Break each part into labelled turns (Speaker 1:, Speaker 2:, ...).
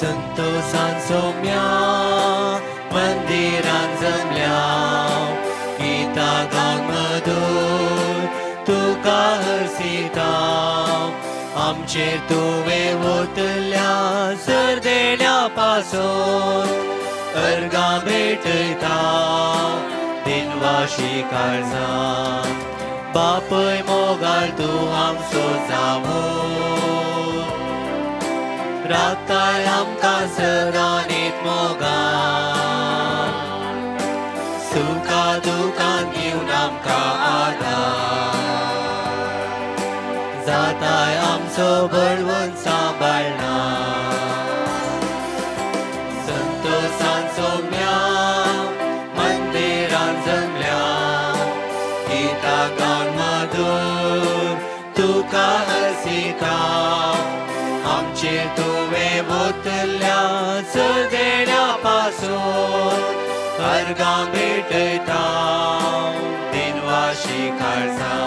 Speaker 1: संतोषान सोम्या मंदिरान जमल्या गीता गान मधुर तुका हरसिता आमचेर तुवें वतल्या सर्देल्या पासून अर्गां भेटयता दिनवाशी काळजां बापय मोगाळ तूं आमचो जावो राखताय आमकां सदांच मोगाळ सुखा दुखांत घेवन आमकां आदार जाताय आमचो बळवंत सांबाळना संतोषान सोम्या मंदिरान जमल्या गीता गान मधुर तुका हरसिता आमचेर तुवें वतल्या सर्देल्या पासून अर्गां भेटयता दिनवाशी काळजां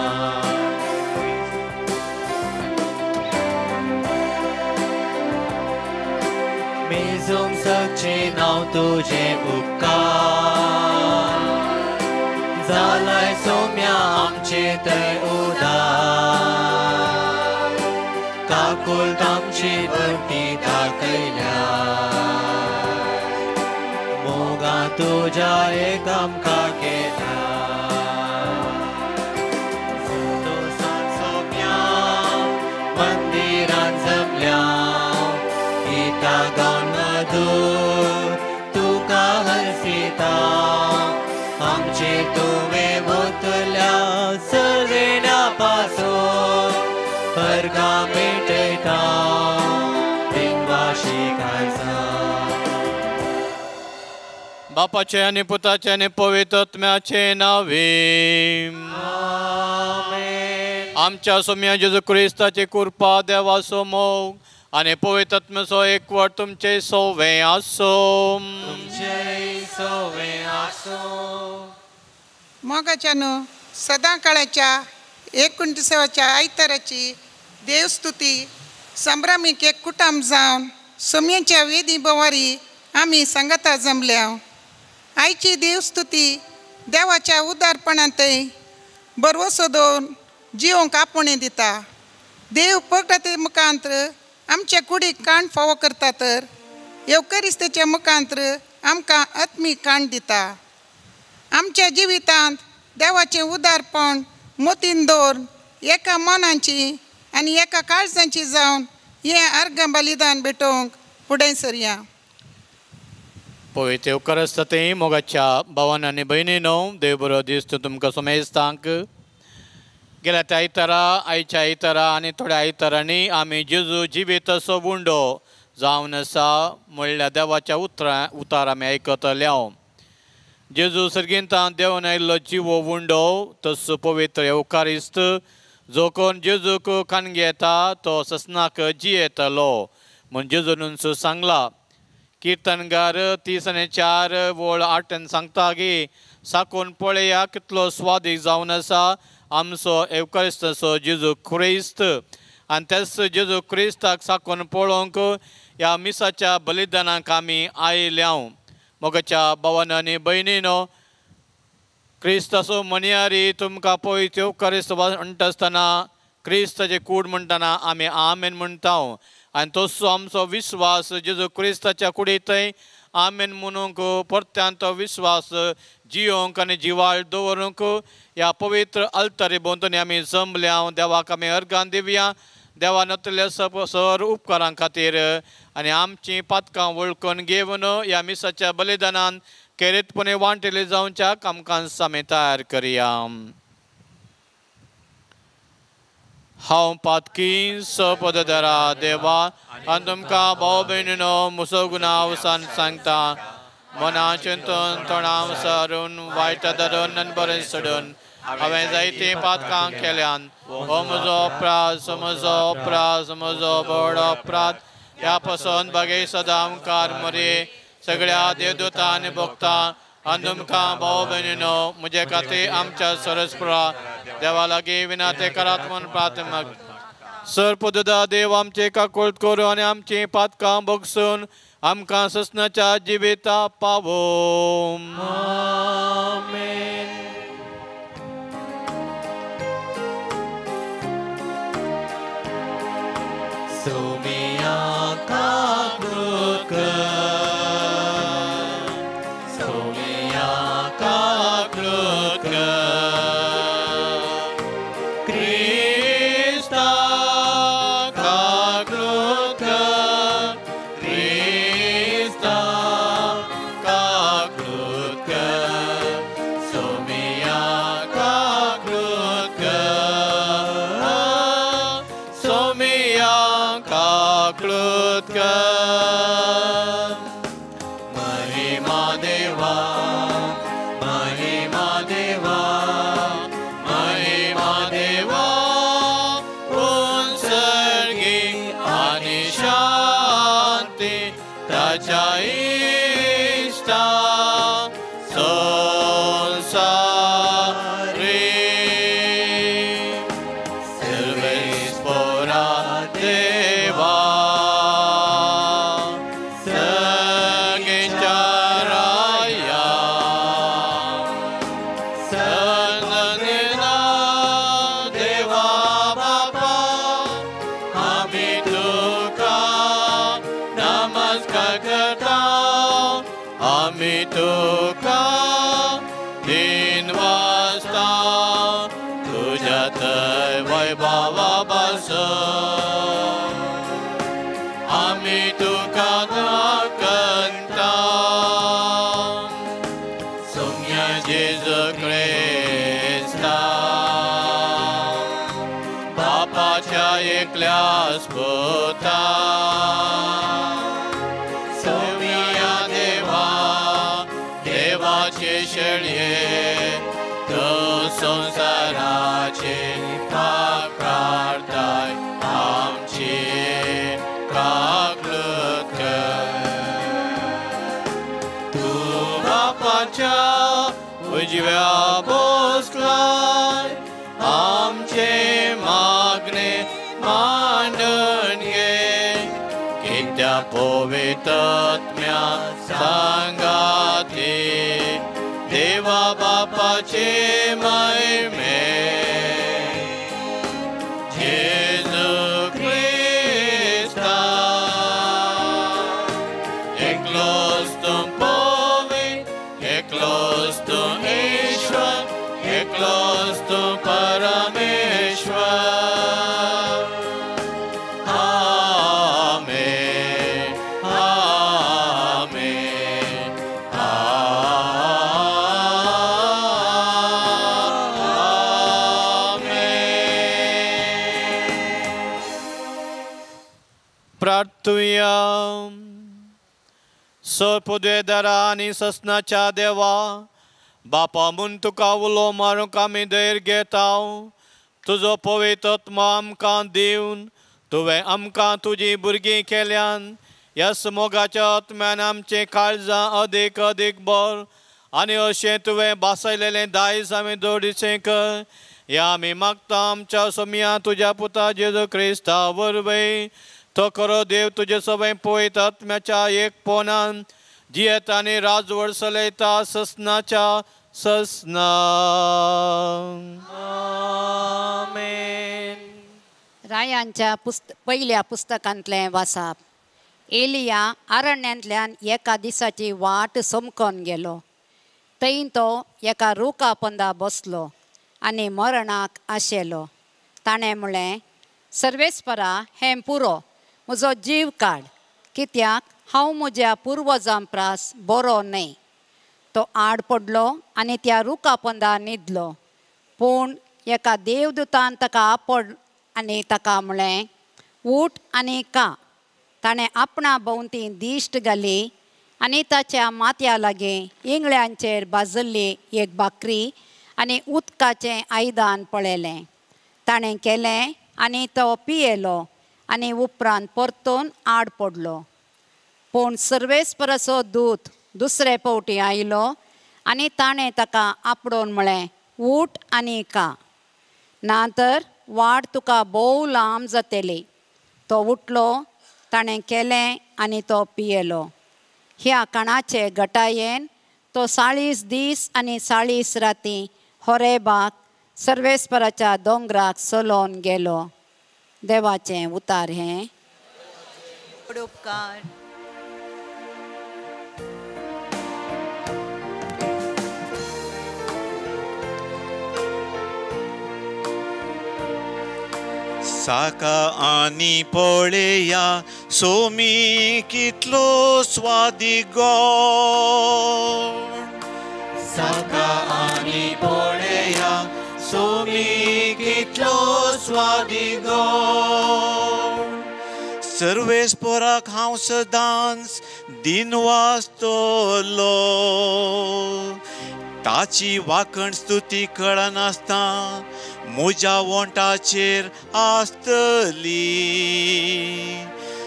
Speaker 1: मेजूंक सकचें नांव तुजें उपकार जालाय सोम्या आमचे थंय उदार काकूळट आमची भरती दाखयल्या मोगां तुज्या एक आमकां केल्या संतोषान सोम्या मंदिरान जमल्या गीता गान मधुर तुका हरसिता आमचे तुवें वतल्या सर्देल्या पासून अर्गां भेटयता दिनवाशी काळजां
Speaker 2: बापाचे आनी पुताचे आनी पवित्र आत्म्याचे नांवे
Speaker 1: आमेन
Speaker 2: आमच्या सोम्या जेजू क्रिस्ताची कृपा देवाचो मोग आनी पवित्र आत्म्याचो एकवट तुमचे सोवें आसो
Speaker 1: तुमचेय सोवें आसो
Speaker 3: मोगाच्या न्हू सदां काळाच्या 29 आयताराची देवस्तुती संभ्रमीक एक कुटुंब जावन सोम्याच्या वेदी बोवारी आमी सांगाता जमल्या आयची देवस्तुती देवाच्या उदारपणांतय बरवसो दवरून जिवंक आपणे दिता देव पगडते मुखांतर आमच्या कुडीक काण फावो करता तर येवकरिस्तेच्या मुखांतर आमकां आत्मीक काण दिता आमच्या जिवितांत देवाचें उदारपण मोतीन दवरून एका मनाची आनी एका काळजांची जावन हें अर्घ बलिदान भेटोवंक फुडें सरया
Speaker 2: पवित्र उपकारस्ताते मोगाच्या भावान आनी भयणीनो देव बरो दीस तुमकां सोमेस्तांक गेल्या त्या आयच्या आयतारा आनी थोड्या आयतारांनी आमी जेजू जिवीत असो बुंडो जावन आसा म्हणल्यार देवाच्या उतार आमी आयकतल्या जेजू सर्गेंतान देंवन आयिल्लो जिवो बुंडो तसो पवित्र एवकारिस्त जो कोण जेजूक खाणगी येता तो ससनाक जियेतलो म्हूण जेजून सांगला कीर्तनगार 30:4 वळ 8 सांगता की साकून पळया कितलो स्वादीक जावन आसा आमचो एवकारिस्ताचो जेजू क्रिस्त आनी तेच जेजू क्रिस्ताक साकून पळोवंक ह्या मिसाच्या बलिदानाक आमी आयल्या मोगाच्या भावान आनी भयणीनो क्रिस्ताचो मणयारी तुमकां पवित्र एवकारिस्त म्हणटा आसतना क्रिस्ताचे कूड म्हणटना आमी आमेन म्हणटा आनी तसो आमचो विश्वास जेजू क्रिस्ताच्या कुडींतय आमेन म्हणूंक परत्यान तो विश्वास जियोंक आनी जिवाळ दवरूंक ह्या पवित्र अल्तारी भोंवतणी आमी जमल्या देवाक आमी अर्गां दिवया देवा नतल्या सर उपकारां खातीर आनी आमचीं पातकां वळखून घेवन ह्या मिसाच्या बलिदानान केरीतपणे वांटेले जावच्या आमकां आमी तयार करया हांव पातकी सपदरा देवा आनी तुमकां भाव भयणीनो मुसो गुणांव सांगता मना चिंतून तोंडां सारून वायट धरून आनी बरें सोडून हांवें जायतीं पातकां केल्यान हो म्हजो अपराध म्हजो व्हड अपराध ह्या पासून बगे सदां मुखार मरे सगळ्या देवदूतां आनी भक्तां आनी तुमकां भाव भयणीनो म्हजे खातीर आमच्या सरस्पुरा देवा लागीं विनाते करात म्हूण प्रार्थना सरपददा देव आमचे काकोळट करून आनी आमची पातकां बगसून आमकां ससनाच्या जिविता पावो.
Speaker 1: आमेन. सोमिया काकृत कर, सोमिया
Speaker 2: काकृत कर, क्रिस्ता काकृत कर, क्रिस्ता काकृत कर, सोमिया काकृत कर, सोमिया काकृत कर. महिमा देवा, महिमा देवा, महिमा देवा, उत्सर्गी आणि शांती ताच्या इष्टा संसारी. सर्वेस्परा देवा सगळ्यांच्या राया, सनदेना देवा बापा, आम्ही तुका नमस्कार करता, आम्ही तुका दिन वाजता तुझ्यात वैभवा बसून. आम्ही तुका दाखवता, सौम्य जेजू ख्रिस्ता, बापाच्या एकल्याच पुता, सौम्या देवा, देवाचे शेळये, तो संसाराचे पाप काढताय आमची काकृत कर. तू बापाच्या उजव्या बसलाय, आमचे मागणे मांडून घे, की त्या पवित्रात्म्या सांगाते देवा बापाचे महिमे. जेजू ख्रिस्ता एकलोच तू पवित्र, एकलोच तू ईश्वर, एकलोच तू परमेश्वर. आमेन, आमेन, आमेन. प्रार्थूया. सरपुदेदारा आनी ससनाच्या देवा, बापा म्हूण तुका उलो मारूंक आमी धैर्य घेता. तुजो पवित्र आत्मा आमकां दिवन तुवें आमकां तुजी भुरगीं केल्यान ह्या मोगाच्या आत्म्यान आमचें काळजां अदीक अदीक बळ आनी अशें तुवें बासयलेलें दायज आमी दवरिचें कर. ह्या आमी मागता आमच्या सोम्या तुज्या पुता जेजू क्रिस्ता वरवीं. तो खरो देव तुजे सगळें पवित्र आत्म्याच्या एकपणान जियेता आनी राजवट चलयता ससनाच्या ससना.
Speaker 1: आमेन.
Speaker 4: रायांच्या पयल्या पुस्तकांतलें वाचप. एलिया आरण्यांतल्यान एका दिसाची वाट समकोन गेलो. थंय तो एका रुखा पोंदा बसलो आनी मरणाक आशेलो. ताणें म्हळें, सर्वेस्परा हें पुरो, म्हजो जीव काड, कित्याक हांव म्हज्या पुर्वजां प्रास बरो न्हय. तो आड पडलो आनी त्या रुखा पोंदा न्हिदलो. पूण एका देवदूतान ताका आपड आनी ताका म्हळें, उठ आनी का. ताणें आपणा भोंवती दिश्ट घाली आनी ताच्या माथ्या लागीं इंगळ्यांचेर बाजल्ली एक भाकरी आनी उदकाचें आयदान पळयलें. ताणें केलें आनी तो पियेलो आनी उपरांत परतून आड पडलो. पूण सर्वेस्पराचो दूत दुसरे फावटी आयलो आनी ताणें ताका आपडून म्हळें, उठ आनी का. ना तर वाट तुका भोव लांब जातली. तो उठलो, ताणें केलें आनी तो पियेलो. ह्या कणाचे घटायेन तो 40 दीस आनी 40 राती होरेबाक सर्वेस्पराच्या दोंगराक चलोन गेलो. देवाचें उतार हें.
Speaker 5: उपकार.
Speaker 6: साका आनी पळया सोमी कितलो स्वादी गोड.
Speaker 1: साका आनी पळया सोमी कितलो स्वादी गोड.
Speaker 6: सर्वेस्पराक हांव सदांच दिनवासतलो. ताची वाखण स्तुती कळनासता म्हज्या वोंटाचेर आसतली.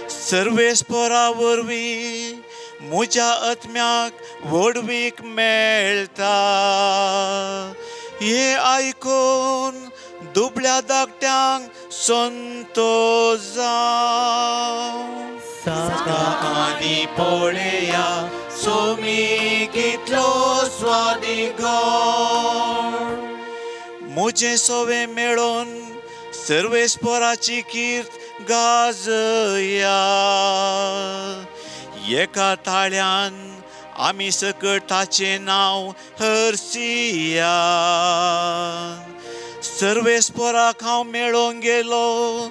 Speaker 6: सर्वेस्परा वरवीं म्हज्या आत्म्याक वडवीक मेळटा. हे आयकून दुबळ्या धाकट्यांक संतोश जावं.
Speaker 1: साका आनी पळया सोमी कितलो स्वादी गोड.
Speaker 6: म्हजें सोवें मेळोन सर्वेस्पराची कीर्त गाजया. एका ताळ्यान आमी सकट ताचें नांव हरसिया. सर्वेस्पराक हांव मेळोंक गेलो,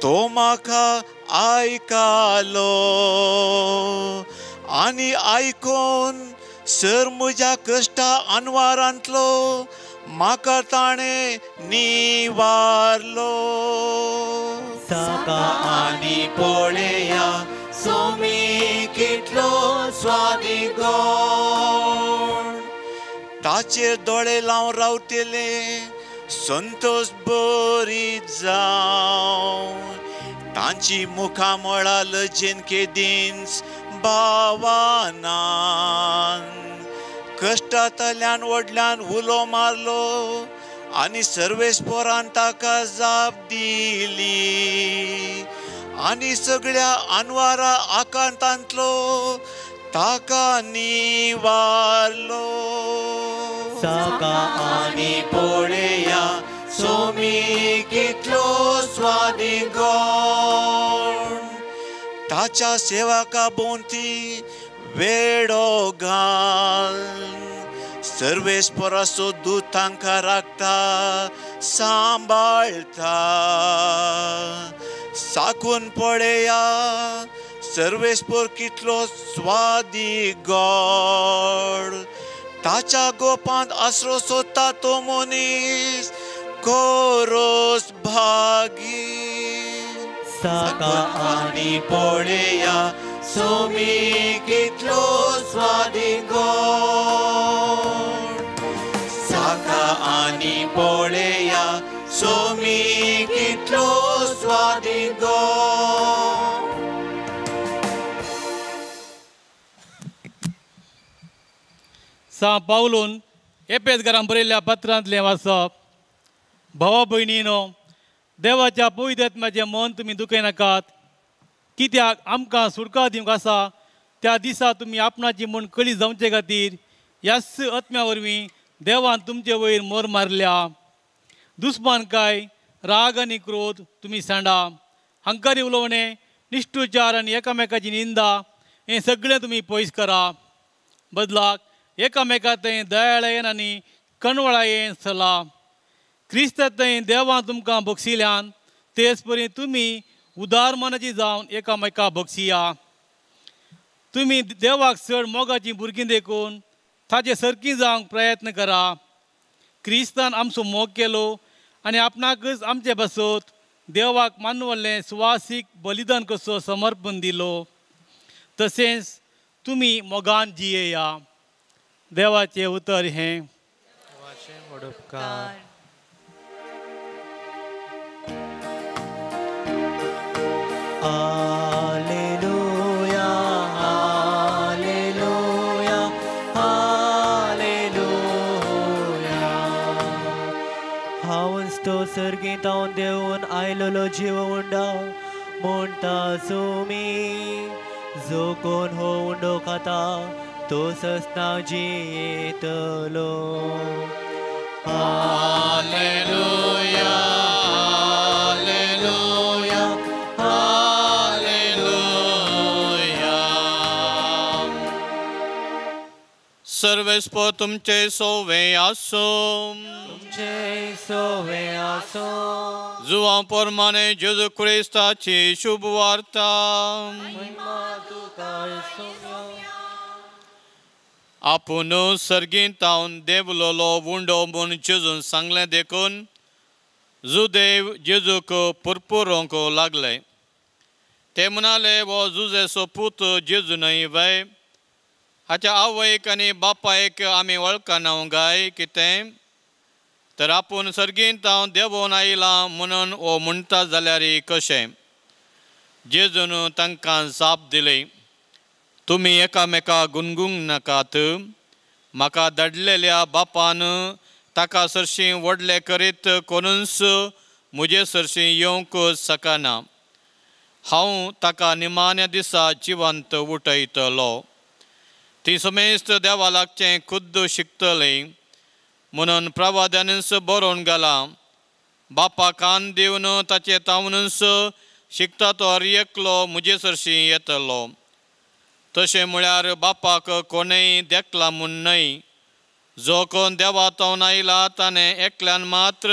Speaker 6: तो म्हाका आयकालो. आनी आयकून सर म्हज्या कश्टा अनवारांतलो म्हाका ताणें निवारलो.
Speaker 1: साका आनी पळया सोमी कितलो स्वादी गोड.
Speaker 6: ताचेर दोळे लावन रावतले संतोश बरी जावं. तांची मुखां मळा लजेन केदींच भावानान. कश्टांतल्यान व्हडल्यान उलो मारलो आनी सर्वेस्परान ताका जाप दिली. आनी सगळ्या अनवारा आकांतांतलो ताका निवारलो.
Speaker 1: साका आनी पळया सोमी कितलो स्वादी गोड.
Speaker 6: ताच्या सेवका भोंवती वेडो घाल. सर्वेस्पराचो दूत तांकां राखता सांबाळटा. साकून पळया सर्वेस्पर कितलो स्वादी गोड. ताच्या गोपांत आसरो सोदता तो मनीस खोरोस भागी.
Speaker 1: साका आनी पळया सोमी कितलो स्वादी गोड. साका आनी पळया सोमी कितलो स्वादी गोड.
Speaker 7: सा पावलून एपेसकारांक बरयल्ल्या पत्रांतलें वाचप. भावा भयणीनो, देवाच्या पवित्र आत्म्याचें मन तुमी दुखयनाकात. कित्याक आमकां सुटका दिवंक आसा त्या दिसा तुमी आपणाची म्हण कळी जावचे खातीर ह्याच आत्म्या वरवीं देवान तुमचे वयर मोर मारल्या. दुस्मानकाय, राग आनी क्रोध तुमी सांडा. हंकारी उलोवणें, निश्टुचार आनी एकामेकाची निंदा हें सगळें तुमी पयस करा. बदलाक एकामेकांतय दयाळायेन आनी कणवळायेन चला. क्रिस्तांतय देवान तुमकां बक्षिल्ल्यान तेच परी तुमी उदार मनाची जावन एकामेका बक्षिया. तुमी देवाक चड मोगाची भुरगीं देखून ताचे सरकी जावंक प्रयत्न करा. क्रिस्तान आमचो मोग केलो आनी आपणाकच आमचे बसत देवाक मानवल्लें सुवासीक बलिदान कसो समर्पण दिलो. तशेंच तुमी मोगान जियेया. देवाचें उतर हें.
Speaker 1: उपकार. Alleluia, Alleluia, Alleluia. Hauen stoße सर्गीतावन देऊन आयलोलो जीव उंडा म्हणटा सुमी जो कोण हो उंडो खाता तो सस्ता जियेतलो
Speaker 2: हालेलुया हालेलुया हालेलुया सर्वेस्पर तुमचे सोवे आसो
Speaker 1: तुमचे सोवे आसो
Speaker 2: जुवा प्रमाणे जेजू ख्रिस्ताची शुभ वार्ता
Speaker 1: महिमा तुका येसुया
Speaker 2: आपूण सर्गींतावन देवलोलो उंडो म्हूण जेजून सांगलें देखून जुदेव जेजूक पुरपुरोंक लागले ते म्हणाले वो जुजेचो पूत जेजू न्हय वय हाच्या आवयक आनी बापायक आमी वळखना गाय कितें तर आपूण सर्गींतावन देवून आयला म्हणून वो म्हणटा जाल्यार कशें जेजून तांकां जाप दिली तुमी एकामेका गुणगूंग नाकात म्हाका धाडलेल्या बापान ताका सरशीं व्हडलें करीत कोणूच म्हजे सरशीं येवंक शकना हांव ताका निमाण्या दिसा जिवंत उठयतलो ती समेस्त देवा लागचें खुद्द शिकतलीं म्हणून प्रवाद्यानूच बरोवन गेला बापा कान दिवन ताचे तावनूच शिकता तो एकलो म्हजे सरशीं येतलो तशें म्हळ्यार बापाक कोणेय देखला म्हूण न्हय जो कोण देवा तावन आयला ताणें एकल्यान मात्र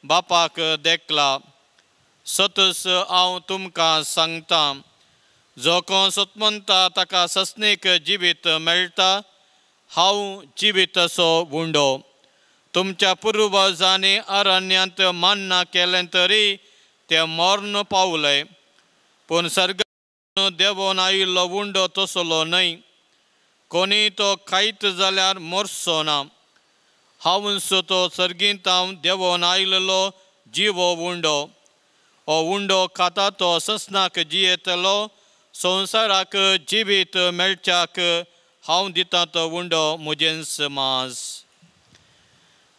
Speaker 2: बापाक देखला सतस हांव तुमकां सांगतां जो कोण सतमंता ताका सस्नीक जिवीत मेळटा हांव जिवीतसो उंडो तुमच्या पुर्वजांनी अरण्यांत मान्ना केलें तरी ते मरण पावले पूण सर्ग देवून आयिल्लो उंडो तसलो न्हय कोणी तो खायत जाल्यार मरचो ना हांवूच तो सर्गींतावन देवून आयिल्लो जिवो उंडो हो उंडो खाता तो ससनाक जियेतलो संवसाराक जिवीत मेळच्याक हांव दितां तो उंडो म्हजें समाज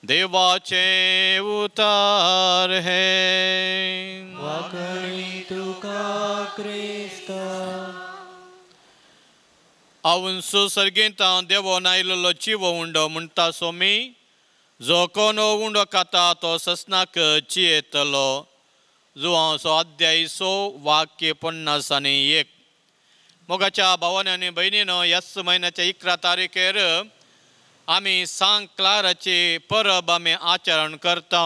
Speaker 2: देवाचे उतार हे
Speaker 1: वाकणी तुका क्रिस्ता
Speaker 2: हांवूच सर्गींतावन देवून आयिल्लो जिवो उंडो म्हणटा सोमी जो कोण हो उंडो खाता तो ससनाक जियेतलो जुवांचो अध्याय 6 वाक्य 50 मोगाच्या भावांनी आनी भयणीनो ह्याच म्हयन्याच्या 11 तारखेर आमी सांत क्लाराची परब आमी आचरण करता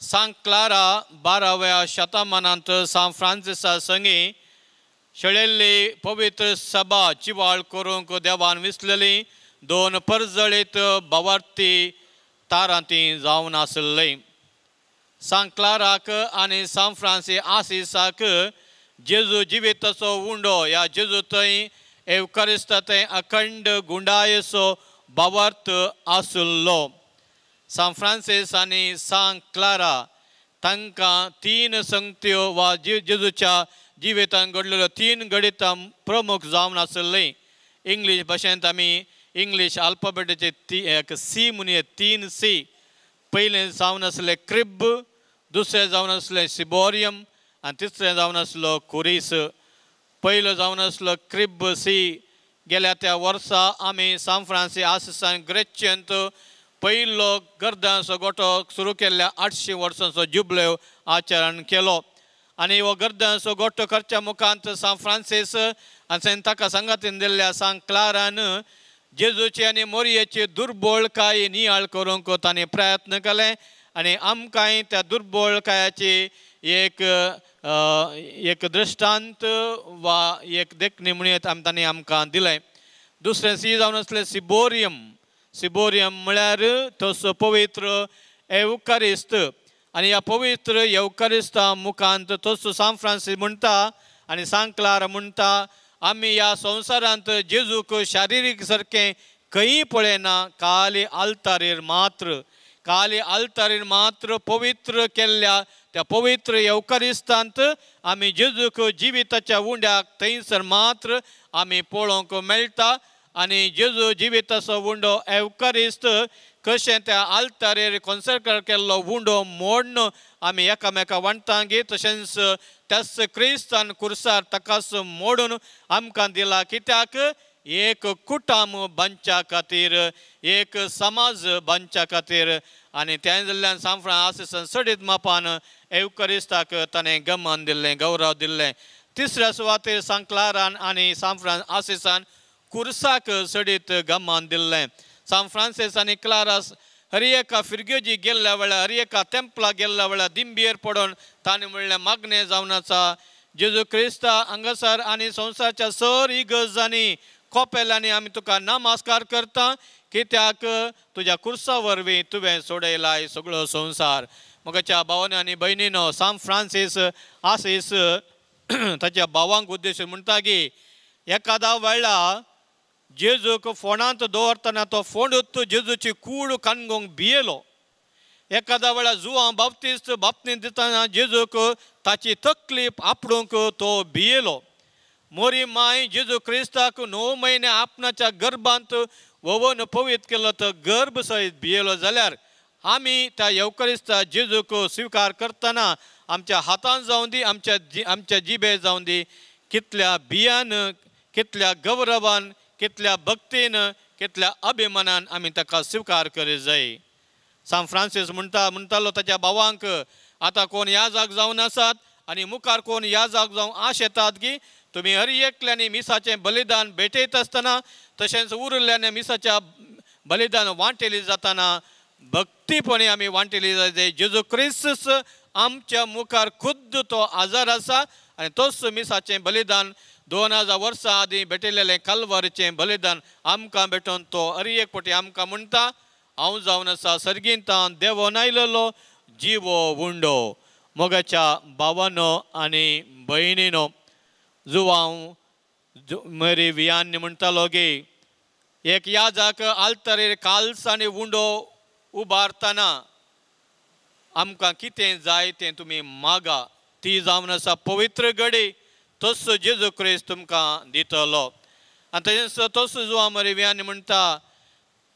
Speaker 2: सांत क्लारा 12व्या शतमानांत सांत फ्रांसिसा संगी शेळिल्ली पवित्र सभा चिवाळ करूंक देवान विसलेली 2 परजळीत भवार्थी तारांती जावन आसली सांत क्लाराक आनी सांत फ्रांसीस आसिसाक जेजू जिविताचो उंडो ह्या जेजू थंय एवकारिस्त थंय अखंड गुंडायेचो भावार्थ आसलो सांत फ्रांसीस आनी सांत क्लारा तांकां 3 संगत्यो वा जेजूच्या जिवितांत घडलेल्यो 3 गणितां प्रमुख जावन आसली इंग्लीश भाशेंत आमी इंग्लीश आल्फाबेटाचे सी म्हणून 3 सी पयलें जावन आसलें क्रिब दुसरें जावन आसलें सिबोरियम आनी तिसरें जावन आसलो कुरीस पयलो जावन आसलो क्रिब सी गेल्या त्या वर्सा आमी सांत फ्रांसीस आसिसान ग्रेच्यंत पयलो गर्दांचो गोठो सुरू केल्ल्या 800 वर्सांचो जुबल्यो आचरण केलो आनी हो गर्दांचो गोठो करच्या मुखांत सांत फ्रांसीस आनी ताका संगतीन दिल्ल्या सांत क्लारान जेजूची आनी मोरयेची दुर्बळकाय नियाळ करूंक तांणी प्रयत्न केले आनी आमकांय त्या दुर्बळकायाची एक दृश्टांत वा एक देखणी म्हणून तांणी आमकां दिलें दुसरें सी जावन आसलें सिबोरियम म्हळ्यार तसो पवित्र एवकारिस्त आनी ह्या पवित्र एवकारिस्ता मुखांत तसो सांत फ्रांसीस म्हणटा आनी सांत क्लारा म्हणटा आमी ह्या संवसारांत जेजूक शारिरीक सारकें खंय पळयना खाली आल्तारीर मात्र पवित्र केल्ल्या त्या पवित्र एवकारिस्तांत आमी जेजूक जिविताच्या उंड्याक थंयसर मात्र आमी पळोवंक मेळटा आनी जेजू जिविताचो उंडो एवकारिस्त कशें त्या आल्तारेर कॉन्सर्ट केल्लो उंडो मोडन आमी एकामेका वांटांगी तशेंच त्याच क्रिस्तान कुर्सार तकाच मोडून आमकां दिला कित्याक एक कुटुंब बांदच्या खातीर एक समाज बांदच्या खातीर आनी त्या जाल्ल्यान सान फ्रांसिसान सडीत मापान एवकरिस्ताक ताणें गमान दिल्लें गौरव दिल्लें तिसऱ्या सुवातेर सान क्लारान आनी सान फ्रांसिसान कुर्साक सडीत गमान दिल्लें सान फ्रांसीस आनी क्लारास हर एका फिरग्योजी गेल्ल्या वेळार हर एका तेंपला गेल्ल्या वेळार दिंबेर पडोन ताणें म्हणलें मागणें जावन आसा जेजू क्रिस्ता हांगासर आनी संवसाराच्या सर इगर्जांनी कोपेल्यांनी आमी तुका नमस्कार करता कित्याक तुज्या कुर्सा वरवीं तुवें सोडयलाय सगळो संवसार मोगाच्या भावांनी आनी भयणीनो सान फ्रांसीस आसीस ताच्या भावांक उद्देशून म्हणटा की एकादा वेळार जेजूक फोंडांत दवरतना तो फोंडूत जेजूची कूड काणगोंक भियेलो एकादा वेळार जुवां बाप्तिस्त बापतीन दितना जेजूक ताची तकलीफ आपणूक तो भियेलो मोरी माय जेजू क्रिस्ताक 9 म्हयने आपणाच्या गर्भांत वोवन पवित्र केलो तो गर्भ सयत भियेलो जाल्यार आमी त्या येवकरिस्ता जेजूक स्विकार करतना आमच्या हातान जावं दी आमच्या जिबे जावं दी कितल्या भियान कितल्या गौरवान कितल्या भक्तीन कितल्या अभिमानान आमी ताका स्विकार करीत जाय सान फ्रांसीस म्हणटालो ताच्या भावांक आतां कोण याजक जावन आसात आनी मुखार कोण याजक जावं आश येतात की तुमी हर एकल्यानी मिसाचें बलिदान भेटयत आसतना तशेंच उरिल्ल्यानी मिसाच्या बलिदान वांटेली जाताना भक्तीपणी आमी वांटेली जाय जेजू क्रिस्त आमच्या मुखार खुद्द तो आजार आसा आनी तोच मिसाचें बलिदान 2000 वर्सां आदीं भेटयलेलें कल्वारीचें बलिदान आमकां भेटोवन तो हर एक फावटी आमकां म्हणटा हांव जावन आसा सर्गींतान देवोन आयलेलो जिवो उंडो मोगाच्या भावांनो आनी भयणीनो जुवांव मरी वियान म्हणटालो गे एक याजक आल्तारेर काल्स आनी उंडो उबारतना आमकां कितें जाय तें तुमी मागा ती जावन आसा पवित्र घडी तोच जेजू क्रिस्त तुमकां दितलो आनी तशेंच तोच जुवां मरी वियान म्हणटा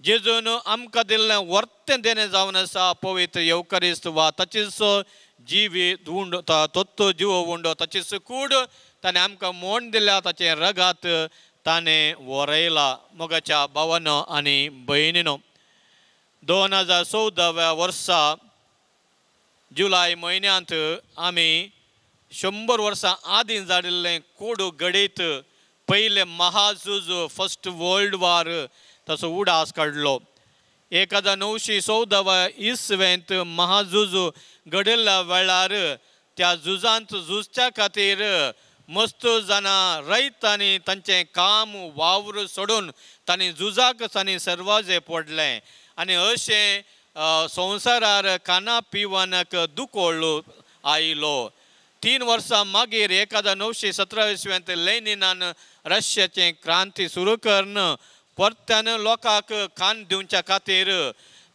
Speaker 2: जेजून आमकां दिल्लें वर्तें देणें जावन आसा पवित्र येवकरिस्त वा ताचीच जिवीत उंडो तोच जिवो उंडो ताचीच कूड ताणें आमकां मोड दिल्या ताचें रगत ताणें वरयला मोगाच्या भावांनो आनी भयणीनो 2014 वर्सा जुलय म्हयन्यांत आमी 100 वर्सां आदीं जाल्लें कोडू घडयत पयलें महाझूज फर्स्ट वर्ल्ड वॉर ताचो उडास काडलो 1914 इसवेंत महाझूज घडिल्ल्या वेळार त्या झुजांत झुजच्या खातीर मस्त जाणां रयतांनी तांचें काम वावर सोडून तांणी झुजाक तांणी सर्वाजे पडलें आनी अशें संवसारार खाना पिवानाक दुखोळ आयलो 3 वर्सां मागीर 1917 इसवेंत लेनिनान रशियाचें क्रांती सुरू करून परत्यान लोकांक खाण दिवच्या खातीर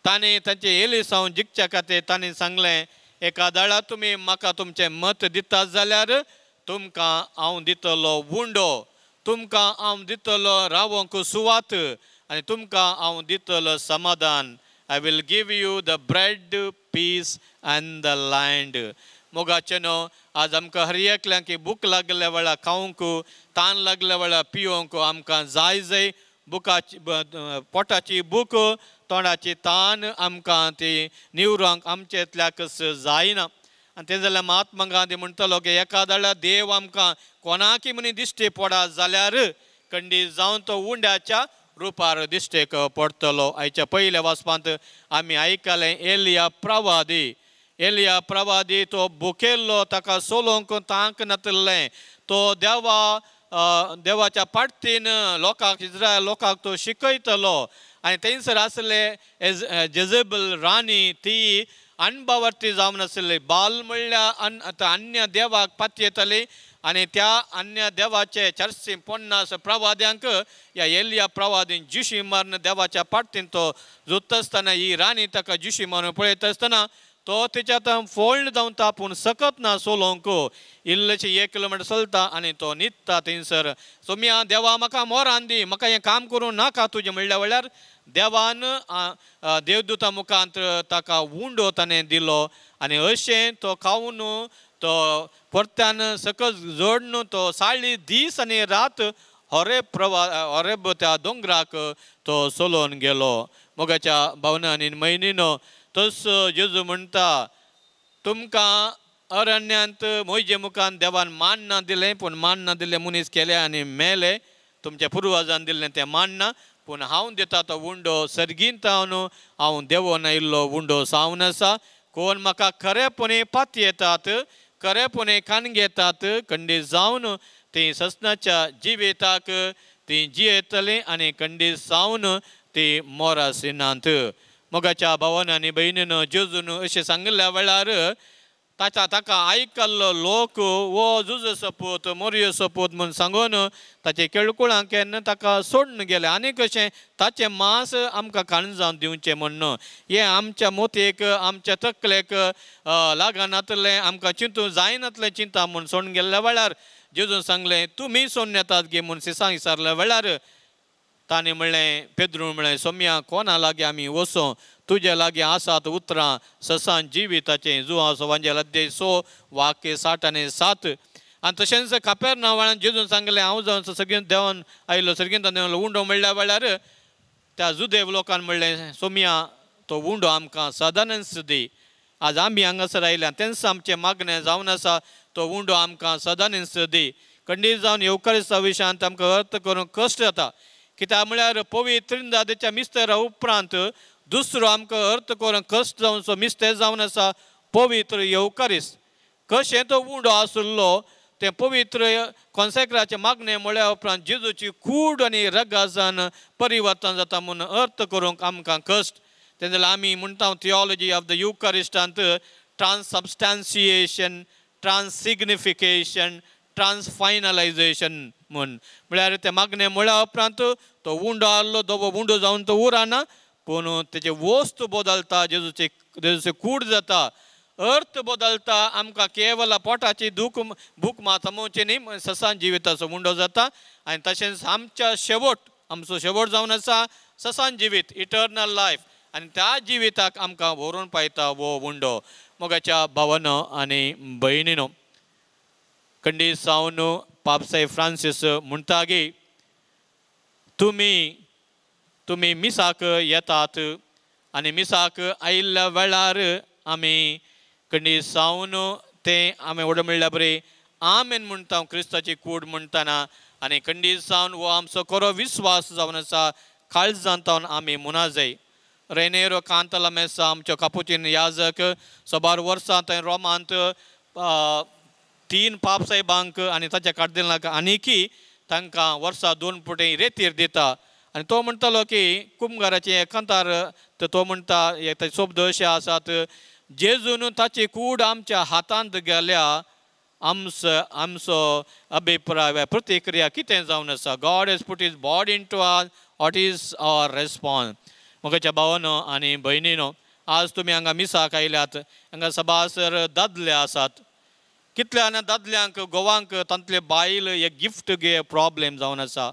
Speaker 2: तांणी तांचे एलिसांव जिखच्या खातीर तांणी सांगलें एका दाळा तुमी म्हाका तुमचें मत दितात जाल्यार तुमकां हांव दितलो उंडो तुमकां हांव दितलो रावोंक सुवात आनी तुमकां हांव दितलो समाधान I will give you the bread peace and the land मोगाचे न्हू आज आमकां हर एकल्यांक भूक लागल्या वेळार खावंक तान लागल्या वेळार पिवंक आमकां जाय बुकाची पोटाची भूक तोंडाची तान आमकां ती निवरांक आमचेतल्याक जायना आनी ते जाल्यार महात्मा गांधी म्हणटलो की एका दाळा देव आमकां कोणाकी मनी दिश्टी पडा जाल्यार खंडीत जावन तो उंड्याच्या रुपार दिश्टेक पडटलो आयच्या पयल्या वाचपांत आमी आयकलें एलिया प्रवादी तो भुकेल्लो ताका सोलोंक तांक नातल्लें तो देवाच्या पाडतीन लोकांक इस्रायल लोकांक तो शिकयतलो आनी थंयसर आसले जेजेबल राणी ती अणभवर्ती जावन आसली बाल म्हणल्यार अन्य देवाक पातयेतली आनी त्या अन्य देवाचे 450 प्रवाद्यांक ह्या एलिया प्रवादीन जुशी मारून देवाच्या पाडतीन तो जोत आसतना ही राणी ताका जुशी मारून पळयत आसतना तो त्याच्यात फोल्ड जावन ता पूण सकत ना सोलोंक इल्लेशे 1 किलोमीटर चलता आनी तो न्हिदता थंयसर. सोम्या देवा म्हाका मोरान दी, म्हाका हें काम करूं नाका तुजें म्हणल्या वेळार देवान देवदूता मुखांतर ताका उंडो ताणें दिलो आनी अशें तो खावन तो परत्यान सकस जोडून तो 40 दीस आनी रात होरेब त्या दोंगराक तो सोलोन गेलो. मोगाच्या भावना आनी मैनीनो तस जेजू म्हणटा तुमकां अरण्यांत मोजे मुखान देवान मान ना दिलें, पूण मान ना दिलें मनीस केले आनी मेले. तुमच्या पुर्वजान दिल्लें तें मान ना, पूण हांव दिता तो उंडो सर्गींत हांव देवोन आयिल्लो उंडो सावन आसा. कोण म्हाका खरेपणी पात येतात, खरेपणी कान घेतात, खंडीत जावन ती ससनाच्या जिविताक ती जियेतलीं आनी खंडीत जावन ती मोरासिनांत. मोगाच्या भावान आनी भयणीन जेजून अशें सांगल्या वेळार ताका आयकल्लो लोक वो झुज सपूत मोरयो सपूत म्हूण सांगून ताचे केळकुळां केन्ना ताका सोडून गेले. आनी कशें ताचें मांस आमकां खाण जावन दिवचें म्हणून हें आमच्या मोतयेक आमच्या तकलेक लागनातलें, आमकां चिंतूं जायनातलें चिंता म्हूण सोडून गेल्ल्या वेळार जेजून सांगलें तुमी सोडून येतात गे म्हूण सिसां विचारल्या वेळार ताणें म्हणलें पेद्रू म्हणलें सोम्या कोणा लागीं आमी वचूं, तुजे लागीं आसात उतरां ससान जिविताचें जुवां सवांजेल अध्याय 6 वाक्य 60 आनी 7. आनी तशेंच कापेर्नावाळान जेजून सांगलें हांव जावन सगळें देंवन आयलो सर्गेंत देंवन उंडो म्हणल्या वेळार त्या जुदेव लोकान म्हणलें सोम्या तो उंडो आमकां सदांच दी. आज आमी हांगासर आयल्यात तेंच आमचें मागणें जावन आसा, तो उंडो आमकां सदांच दी. खंडीत जावन येवकारिस्ता विशयांत आमकां अर्थ करूंक कश्ट जाता, कित्याक म्हळ्यार पवित्र दादेच्या मिस्तेरा उपरांत दुसरो आमकां अर्थ करूंक कश्ट जावन सो मिस्तेर जावन आसा पवित्र येवकारिस्त. कशें तो उंडो आसलो तें पवित्र कॉन्सेक्राचे मागणें म्हळ्या उपरांत जेजूची कूड आनी रगासान परिवर्तन जाता म्हूण अर्थ करूंक आमकां कश्ट. तें जाल्यार आमी म्हणटा थियोलॉजी ऑफ द युकारिस्टांत ट्रान्ससबस्टॅन्शिएशन, ट्रान्ससिग्निफिकेशन, ट्रान्सफायनलायझेशन म्हूण म्हळ्यार तें मागणें म्हळ्या उपरांत तो उंडो आसलो तो उंडो जावन तो उरना, पूण तेजे वस्त बदलता, जेजूचे कूड जाता, अर्थ बदलता. आमकां केवल पोटाची भूक मातमोवची न्ही, ससान जिविताचो उंडो जाता. आनी तशेंच आमच्या आमचो शेवट जावन आसा ससान जिवीत, इटर्नल लायफ, आनी त्या जिविताक आमकां व्हरून पायता वो उंडो. मोगाच्या भावानो आनी भयणीनो खंडीत जावन पापसाय फ्रांसीस म्हणटा गे तुमी मिसाक येतात आनी मिसाक आयिल्ल्या वेळार आमी खंडीत जावन तें आमी व्हड म्हणल्यार बरें आमेन म्हणटा क्रिस्ताची कूड म्हणटना. आनी खंडीत जावन हो आमचो खरो विस्वास जावन आसा काळजांत आमी म्हणा जाय. रेनेरो कांतला मेसा आमच्यो कापुचीन याजक सोबार वर्सां थंय रोमांत 3 पापसाहेबांक आनी ताच्या कार्दिनालांक आनीकी तांकां वर्सां 2 पुटी रेतीर दिता. आनी तो म्हणटालो की कुंभाराचे कांतार तो म्हणटा ते शब्द अशे आसात जेजून ताची कूड आमच्या हातांत गेल्या आमचो अभिप्राय प्रतिक्रिया कितें जावन आसा. God has put his body into us, what is our response. मोगाच्या भावानो आनी भयणीनो आज तुमी हांगा मिसाक आयल्यात, हांगा सभासर दादले आसात. कितल्या दादल्यांक गोवांक तांतले बायल एक गिफ्ट घे प्रॉब्लेम जावन आसा,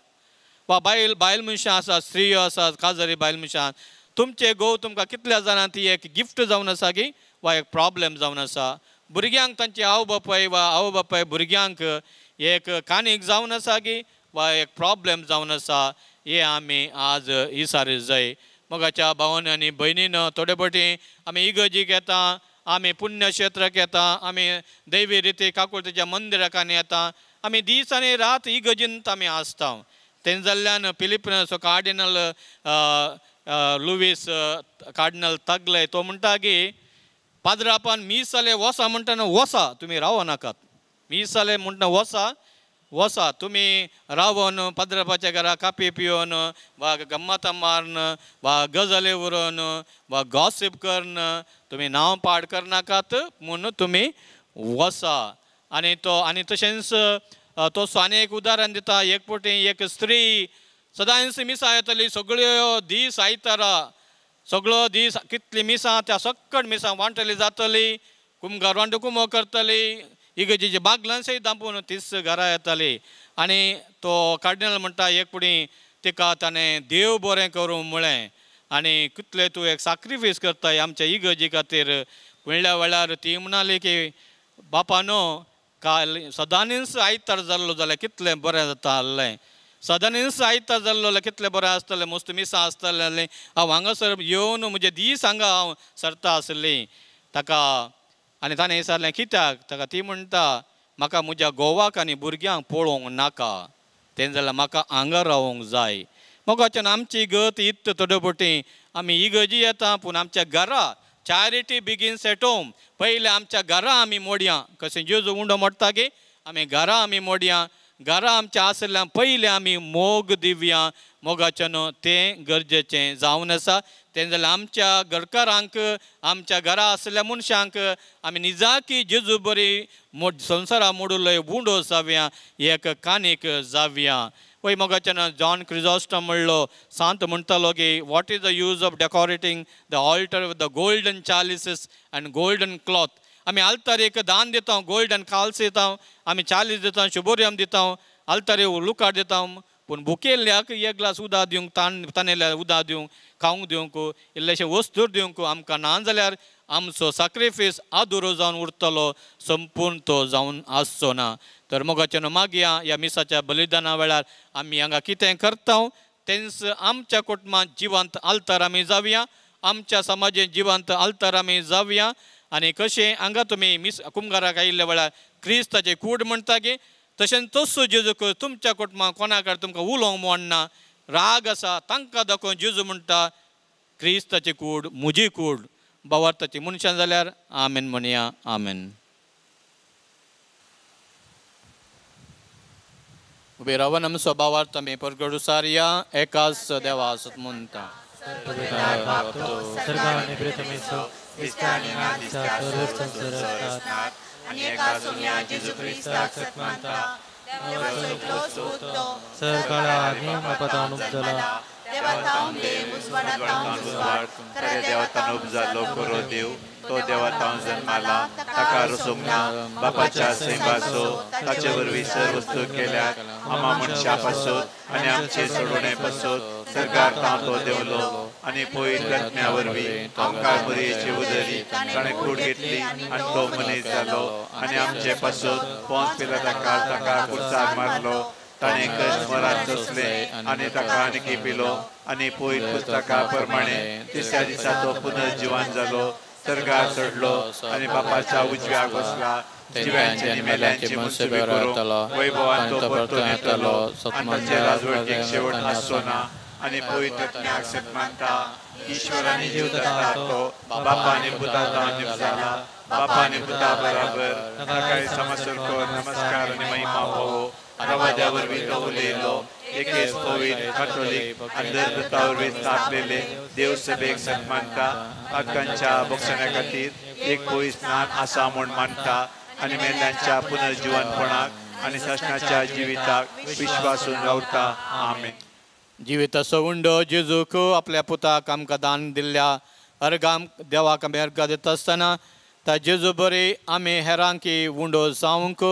Speaker 2: वा बायल मनशां आसात, स्त्रियो आसात, काजारी बायल मनशां, तुमचे घोव तुमकां कितल्या जाणां ती एक गिफ्ट जावन आसा की वा एक प्रॉब्लेम जावन आसा. भुरग्यांक तांचे आवय बापाय भुरग्यांक एक कानीक जावन आसा की वा एक प्रॉब्लेम जावन आसा. हे आमी आज विचारूंक जाय. मोगाच्या भावांनी आनी भयणीनो थोडे फावटी आमी इगर्जीक येता, आमी पुण्यक्षेत्राक येता, आमी दैवी रिती काकुळतेच्या मंदिराक येता, आमी दीस आनी रात इगर्जींत आमी आसता. तें जाल्ल्यान फिलिपिन्स कार्डिनल लुईस कार्डिनल तगले तो म्हणटा की पाद्रापान मीसाले वसा म्हणटाना वसा तुमी रावो नाकात. मीसाले म्हणटा वसा तुमी रावन पाद्रापाच्या घरा कापी पिवन वा गम्माता मारन वा गजाले उरोवन वा गॉसिप करन तुमी नांव पाड करनाकात म्हूण तुमी वसा. आनी तशेंच तो आनी एक उदाहरण दिता. एक फावटी एक स्त्री सदांच मिसा येतली, सगळ्यो दीस आयतारा सगळो दीस कितली मिसां त्या सक्कट मिसां वांटली जातली कुमगार वांट कुमो करतली इगर्जेची बागलां सयत दांपून तीस घरां येताली आनी तो कार्डिनल म्हणटा एक पुडी तिका ताणें देव बरें करूं म्हळें आनी कितले तूं एक सॅक्रिफायस करताय आमच्या इगर्जे खातीर म्हणल्या वेळार ती म्हणाली की बापा न्हू काल सदांच आयतार जाल्लो जाल्यार कितलें बरें जाता आसलें सदांच आयतार जाल्लो जाल्यार कितलें बरें आसतलें मस्त मिसां आसतलें हांव हांगासर येवन म्हजे दीस हांगा हांव सरता आसली ताका आनी ताणें विचारलें कित्याक ताका ती म्हणटा म्हाका म्हज्या घोवाक आनी भुरग्यांक पळोवंक नाका तें जाल्यार म्हाका हांगा रावूंक जाय मोगाच्यान आमची इगत इत्त तोडपटी आमी इगर्जी येता पूण आमच्या घरा चॅरिटी बिगिन्स एट होम पयले आमच्या घरा आमी मोडया कशें जेजू उंडो मोडटा गे आमी घरा आमी मोडया घरा आमच्या आसल्या पयले आमी मोग दिवया मोगाच्यान तें गरजेचें जावन आसा तें जाल्यार आमच्या घरकारांक आमच्या घरा आसल्या मनशांक आमी निजाकी जेजू बरी संवसारा मोडूलय उंडो जावया एक कानीक जावया पळय मोगाच्यान जॉन क्रिजॉस्टम म्हणलो सांत म्हणटालो की what is the use of decorating the altar with the golden chalices and golden cloth आमी आल्तारेक दान दिता गोल्डन काल्स दिता आमी चालीस दिता शुभोरियम दिता आल्तारे लुकार दिता पूण भुकेल्ल्याक एक ग्लास उदक दिवंक ताणेल्या उदक दिवंक खावंक दिवंक इल्लेशे वस्तूर दिवंक आमकां ना जाल्यार आमचो सॅक्रिफायस अधुरो जावन उरतलो संपूर्ण तो जावन आसचो ना तर मोगाच्यान मागया ह्या मिसाच्या बलिदाना वेळार आमी हांगा कितें करता तेंच आमच्या कुटुंबांत जिवंत आल्तार आमी जावया आमच्या समाजांत जिवंत आल्तार आमी जावया आनी कशें हांगा तुमी कुमगाराक आयिल्ल्या वेळार क्रिस्ताचे कूड म्हणटा गे तशें तसो जेजू तुमच्या कुटुंबांत कोणाक तुमकां उलोवंक मोडना राग आसा तांकां दाखोवन जेजू म्हणटा क्रिस्ताची कूड म्हजी कूड भावार्थाची मनशां जाल्यार आमेन म्हणया आमेन उबे रावन आमचो भावार्थ आमी परगडू सारया एकाच देवा आसत म्हणटा
Speaker 1: सर्गाने प्रथमेसो इष्टाने नादिसा सर्व संसारात आणि एका सोम्या जेजू ख्रिस्ताक सत्मानता देवाचो सोतो सर्गाला नियमपदान उपजला देवतां देव उजवाडातां
Speaker 6: खरे देवतां उपजालो करो देव तो देवतां जन्माला ताका रसोमना बापाच्या सैमाचो ताचे वरवीं सर्व वस्तू केल्यात आमा मनशा पासत आनी आमचे सोडोणे पासत सरकार तो देवलो आनी पयत रत्म्या वरवीं आमकां बरेची उदरी ताणें कूड घेतली आनी तो मनीस जालो आनी आमचे पासत पोंच पिलाताकार ताका कुर्सार मारलो ताणें कश्ट मरात सोंसले आनी ताका आनी पिलो आनी पयत पुस्तका प्रमाणे तिसऱ्या दिसा तो पुनर्जिवन जालो सर्गार चडलो आनी बापाच्या उजव्याक बसला जिव्यांचे आनी मेल्यांचे मुसबे करूंक वैभवान तो परतून येतलो आनी ताचे राजवटीक शेवट आसचो ना आनी पयत रत्म्याक सत्मानता ईश्वरानी जीव दाता तो बापा आनी पुतांता निपजाला बापा आनी पुता बराबर ताकाय समसरको नमस्कार आनी महिमा होवो प्रवाद्या वरवीं तो उलयलो एकेच पवित्र कॅथोलीक अंधश्रद्धा वरवीं स्थापलेले देव सभेक सत्मानता आकांच्या भक्षणा खातीर एक पवित्र स्नान आसा म्हूण मानता आनी मेल्यांच्या पुनर्जिवनपणाक आनी सशनाच्या जिविताक विश्वासून रावता आमेन
Speaker 2: जिविताचो उंडो जेजूक आपल्या पुताक आमकां दान दिल्ल्या अर्गां देवाक आमी अर्गां दिता आसतना त्या जेजू बरी आमी हेरांकी उंडो जावंक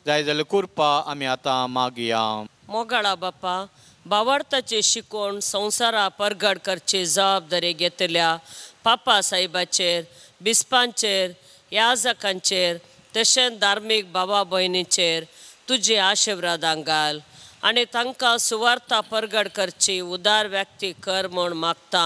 Speaker 2: जाय जाल्यार कृपा आमी आतां मागया
Speaker 5: मोगाळा बापा भावार्थाचे शिकोवन संवसारा परगड करचे जबाबदारी घेतल्या पापा साहेबाचेर बिस्पांचेर याजकांचेर तशेंच धार्मीक भावा भयणींचेर तुजे आशिर्वादां घाल आनी तांकां सुवार्ता परगड करची उदार व्यक्ती कर म्हूण मागता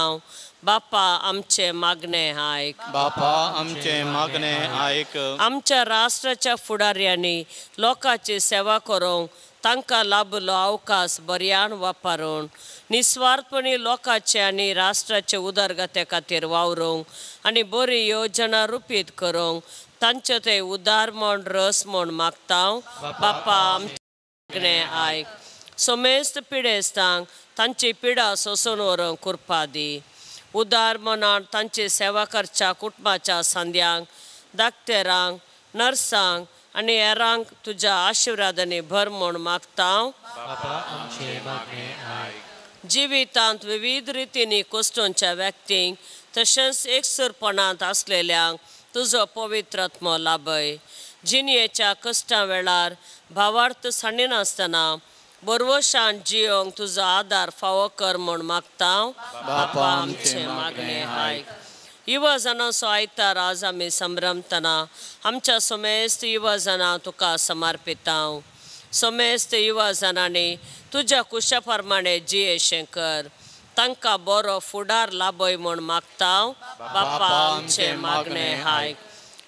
Speaker 5: बापा आमचे मागणे आयक
Speaker 2: बापा आमचे मागणे आयक
Speaker 5: आमच्या राष्ट्राच्या फुडाऱ्यांनी लोकांची सेवा करूंक तांकां लाभलो अवकाश बऱ्यान वापरून निस्वार्थपणी लोकांचे आनी राष्ट्राचे उदरगते खातीर वावरूंक आनी बरी योजना रुपीत करूंक तांचे ते उदार म्हण रस म्हण मागता बापा आमचे मागणे आयक सोमेस्त पिडेस्तांक तांची पिडा सोसून व्हरूंक कृपा दी उदार मनान तांची सेवा करच्या कुटुंबाच्या सांद्यांक धाकटेरांक नर्सांक आनी हेरांक तुज्या आशिर्वादांनी भर म्हूण मागता जिवितांत विविध रितींनी कश्टांच्या व्यक्तींक तशेंच एकसरपणांत आसलेल्यांक तुजो पवित्र आत्मो लाभय. जिणयेच्या कश्टां वेळार भावार्थ साणीनासतना बरवशान जियोंक तुजो आदार फावो कर म्हूण मागता. बापा आमचें मागणें आयक. युवजनांचो आयतार आज आमी संभ्रमतना आमच्या समेस्त युवजनां तुका समर्पिता. समेस्त युवजनांनी तुज्या कुशा प्रमाणे जियेशें कर. तांकां बरो फुडार लाभय म्हूण मागता. बापा आमचें मागणें आयक.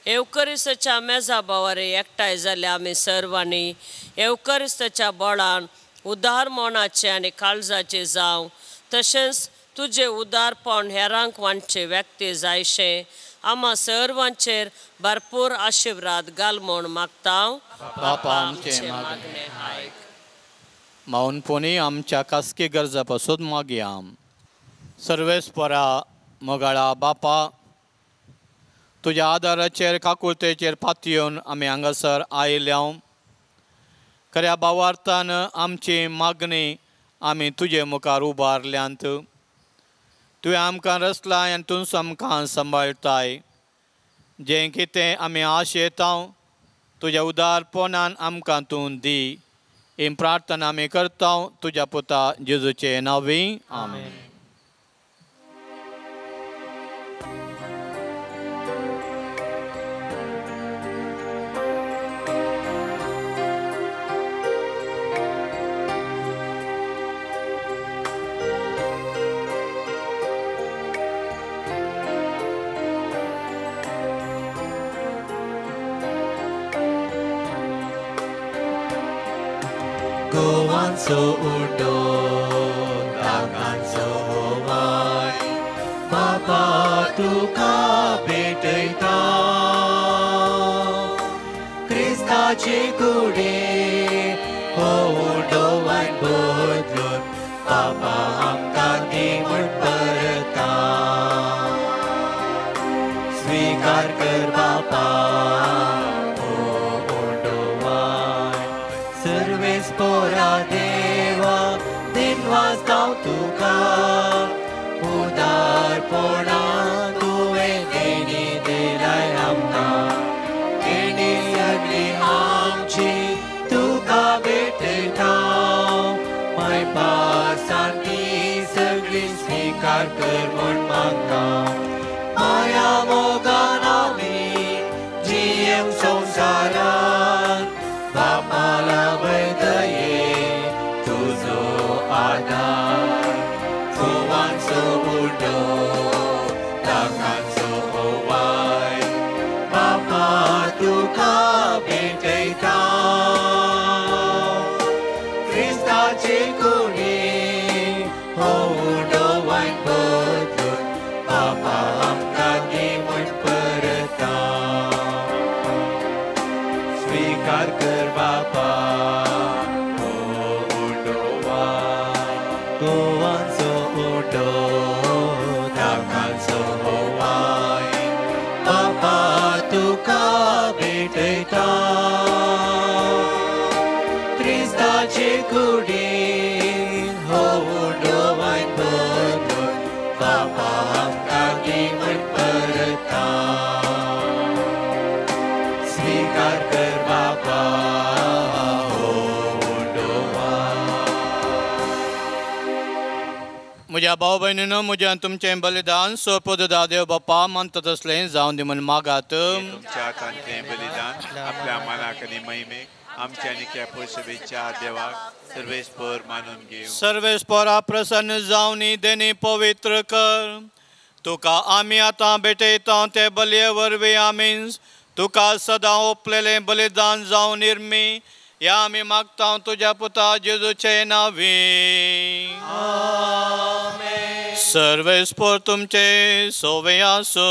Speaker 5: एवकरिस्ताच्या मेजा बोवारी एकठांय जाल्या आमी सर्वांनी एवकरिस्ताच्या बोळान उदार मोनाचे आनी काळजाचे जावं. तशेंच तुजें उदारपण हेरांक वांटचे व्यक्ती जायशें आम्हा सर्वांचेर भरपूर आशिर्वाद घाल म्हूण मागता.
Speaker 2: बापा आमचें
Speaker 5: मागणें आयक.
Speaker 2: माऊनपणी आमच्या खासगी गरजा पासून मागया. सर्वेस्परा मोगाळा बापा, तुज्या आदाराचेर काकुळतेचेर पातयेवन आमी हांगासर आयल्या. खऱ्या भावार्थान आमची मागणी आमी तुजे मुखार उबारल्यांत. तुवें आमकां रचलाय आनी तूं आमकां सांबाळटाय. जें कितें आमी आशेता तुज्या उदारपणान आमकां तूं दी. ही प्रार्थना आमी करता तुज्या पुता जेजूचे नांवी. आमेन.
Speaker 1: गोवांचो उडो ताकांचो वाय, बापा तुका भेटयता. क्रिस्ताचे कुडे हो उडो वाय बदलून बापा आमकां दी म्हूण परता. स्वीकार कर बापा पोरा देवा दिनवास तुका. उदारपणा तुवें देणी दिलाय आमकां. देणी सगळी आमची तुका भेटयता. माय पासांनी सगळी स्वीकार कर म्हूण मागता. माया मोगान आमी जियेव संवसारान बापाला तुझो आदार. गोवांचो उडो ताकांचो वाय, बापा तुका भेटयता. क्रिस्ताचे कुडी हो उडो वाय बदलून बापा आमकां दी म्हूण परता. स्वीकार कर बापा गोवांचो उडो ताकांचो वाय, बापा तुका भेटयता. क्रिस्ताचे कुडीन हो उडो वाय बदलून बापा आमकां दी म्हूण परता. स्वीकार कर बापा
Speaker 2: म्हज्या भाव भयणीनो, म्हज्यान तुमचें बलिदान सोपदा देव बापा मानता तसलें जावन दी म्हूण मागात.
Speaker 6: तुमच्या हातांतलें बलिदान आपल्या मनाक आनी महिमेक आमच्या आनी शुभेच्छा देवाक सर्वेस्पर मानून घेवं.
Speaker 2: सर्वेस्परा प्रसन्न जावन देणी पवित्र कर. तुका आमी आतां भेटयता ते बलये वरवीं आमी तुका सदां ओपलेलें बलिदान जावन निर्मी या आमी मागता तुज्या पुता जेजूचे नांवी. सर्वेस्पर तुमचे सोवे आसो.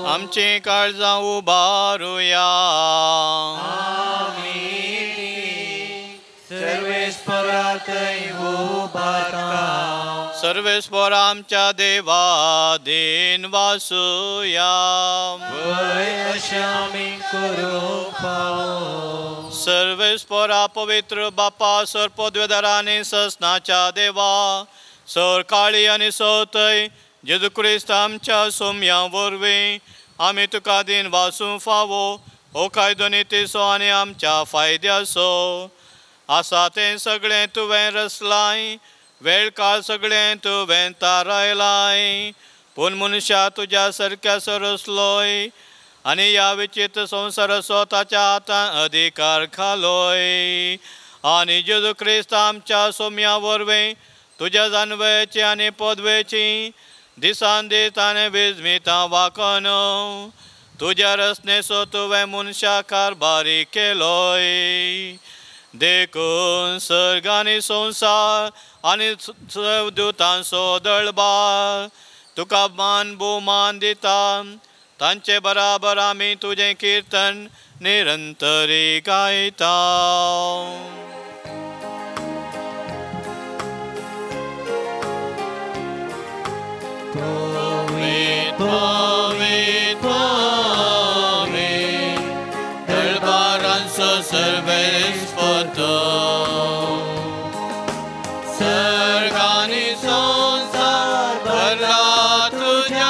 Speaker 2: आमची काळजां उबारुया. सर्वेस्पर आमच्या देवा दिन वासुया. सर्वेस्परा पवित्र बापा सर्पोद्वेदार आनी ससनाच्या देवा सर काळी आनी सवतय जेजू क्रिस्त आमच्या सोम्या वरवीं आमी तुका दिन वासूं फावो हो कायदो नितीसो आनी आमच्या फायद्याचो आसा तें सगळें तुवें रचलाय वेळ काळ सगळें तुवें तारायलाय पूण मनशा तुज्या सारक्याचो रचलोय आनी ह्या विचित्र संवसाराचो ताच्या हातांत अधिकार घालोय आनी जेजू क्रिस्त आमच्या सोम्या वरवीं तुज्या जानवेची आनी पदवेची दिसान दीस ताणें विजमितां वाकन तुज्या रचनेचो तुवें मनशा कारभारी केलोय देखून सर्ग आनी संवसार आनी दूतांचो दळबार तुका मान भोवमान दिता तांचे बराबर आमी तुजें किर्तन निरंतरी गायता. दळबारांचो सर्वेस्पतो सर्ग आनी संवसार भरला तुज्या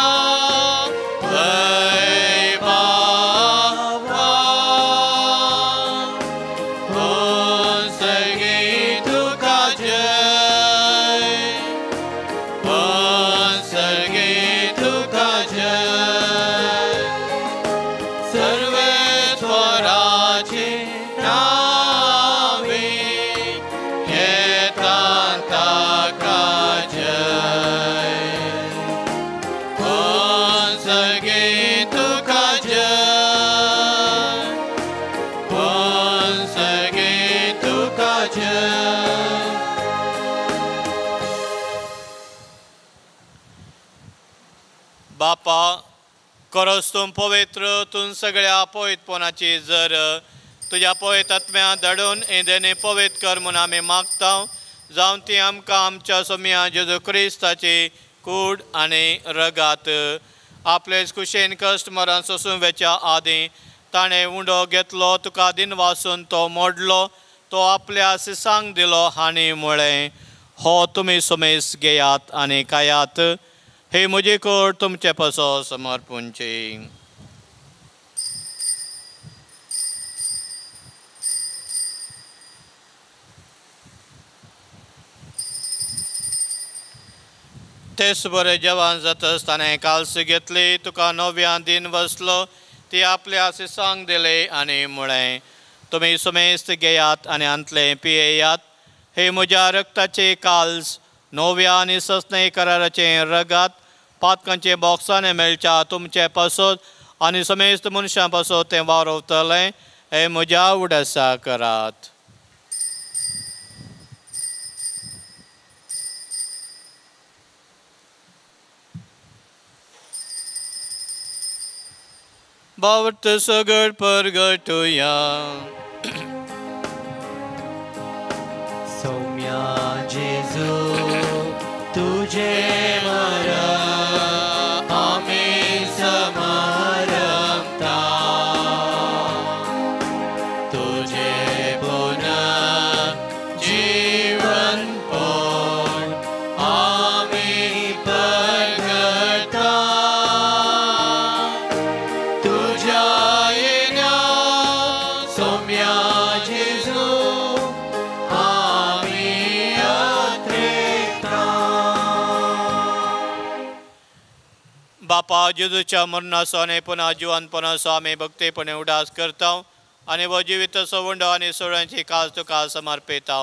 Speaker 2: बापा खरोच तूं पवित्र तूं सगळ्या पवित्रपणाची जर तुज्या पवित्र आत्म्या धाडून इंदेने पवित्र कर म्हूण आमी मागता जावं ती आमकां आमच्या सोम्या जेजू क्रिस्ताची कूड आनी रगात आपलेच कुशेन कश्ट मरण सोंसूं वेच्या आदीं ताणें उंडो घेतलो तुका दिन वासून तो मोडलो तो आपल्या सिसांक दिलो आनी म्हळें हो तुमी सुमेस घेयात आनी खायात हे म्हजी कूड तुमचे पासो समर्पूंची. तेच बरें जेवण जातच ताणें काल्स घेतली तुका नव्या दिन वसलो ती आपल्या सिसांक दिले आनी म्हळें तुमी सुमेस्त घेयात आनी अंतले पियेयात हे म्हज्या रक्ताचे काल्स नव्या आनी सस्ने कराराचें रगात पातकांचे बॉक्सांनी मेळच्या तुमचे पासत आनी समेस्त मनशां पासत तें वावरतलें हे म्हज्या उडसा करात. बावट सगळ परगटुया
Speaker 1: सौम्या जेजू तुझे आमी समरमता तुझे पुनः जीवन पोट आमी परगटा तुझ्या येण्या सौम्या जेजू
Speaker 2: बापा जेजूच्या मरणाचो आनी पुन्हा जिवंतपणाचो आमी भक्तीपणे उडास करता आनी हो जिविताचो वंडो आनी सोळ्यांची काज तुका समर्पिता.